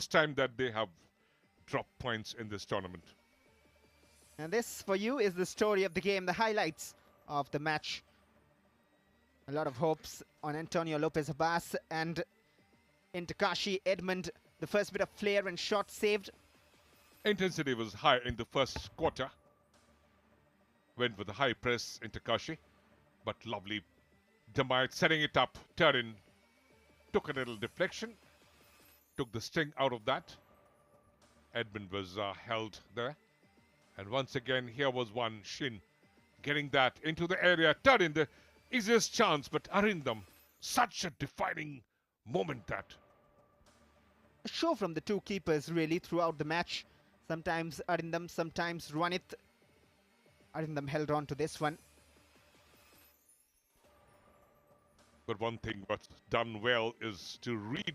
first time that they have dropped points in this tournament. And this, for you, is the story of the game, the highlights of the match. A lot of hopes on Antonio Lopez Abbas and into Kashi. Edmund, the first bit of flair and shot saved. Intensity was high in the first quarter. Went with a high press into Kashi, but lovely Damite setting it up. Turin took a little deflection, took the sting out of that. Edmund was held there. And once again, here was one Shin getting that into the area. Turin, the easiest chance, but Arindam, such a defining moment that. A show from the two keepers really throughout the match. Sometimes Arindam, sometimes Ranit. Arindam held on to this one. But one thing what's done well is to read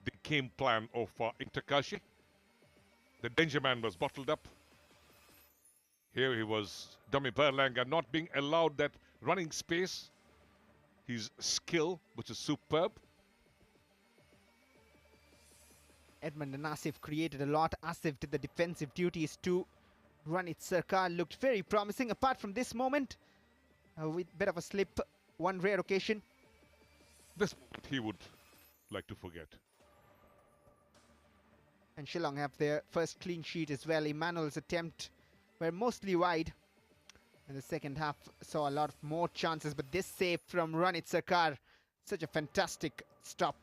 the game plan of Kashi. The danger man was bottled up. Here he was, Dummy Berlanga, not being allowed that running space. His skill, which is superb. Edmund and Asif created a lot. Asif did the defensive duties too. Ranit Sarkar looked very promising. Apart from this moment, with a bit of a slip, one rare occasion. This moment he would like to forget. And Shillong have their first clean sheet as well. Emmanuel's attempt were mostly wide. And the second half saw a lot of more chances. But this save from Ranit Sarkar, such a fantastic stop.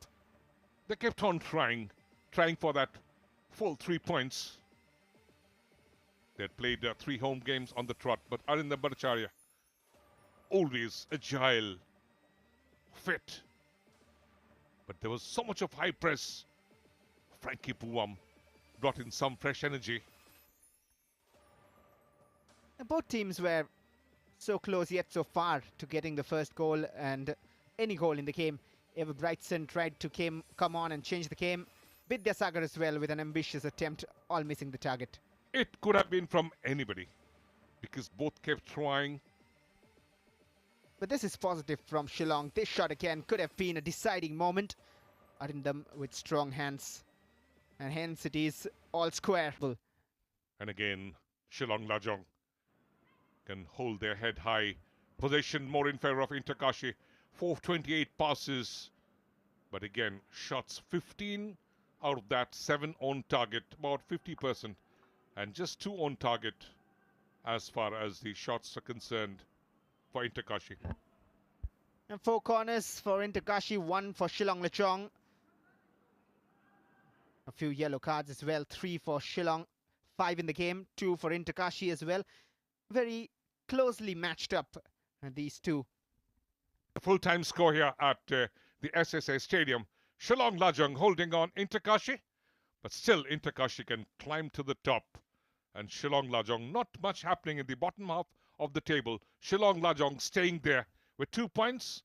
They kept on trying for that full 3 points. They had played 3 home games on the trot, but Arindam Bhattacharya, always agile, fit. But there was so much of high press. Frankie Puwam brought in some fresh energy. And both teams were so close yet so far to getting the first goal and any goal in the game. Ever Brightson tried to come on and change the game. Vidyasagar as well with an ambitious attempt, all missing the target. It could have been from anybody because both kept trying. But this is positive from Shillong. This shot again could have been a deciding moment. Arindam with strong hands. And hence it is all square. And again, Shillong Lajong can hold their head high. Possession more in favor of Kashi. 428 passes. But again, shots 15 out of that, 7 on target, about 50%. And just 2 on target as far as the shots are concerned for Kashi. And 4 corners for Kashi, 1 for Shillong Lajong. A few yellow cards as well, 3 for Shillong, 5 in the game, 2 for Kashi as well. Very closely matched up, these two. The full-time score here at the SSA Stadium. Shillong Lajong holding on Kashi, but still Kashi can climb to the top. And Shillong Lajong, not much happening in the bottom half of the table. Shillong Lajong staying there with 2 points,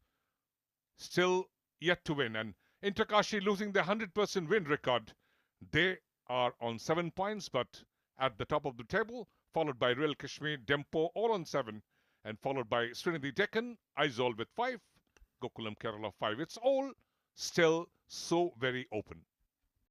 still yet to win. And Kashi losing their 100% win record. They are on 7 points, but at the top of the table, followed by Real Kashmir, Dempo, all on 7, and followed by Srinidhi Deccan, Aizawl with 5, Gokulam Kerala 5. It's all still so very open.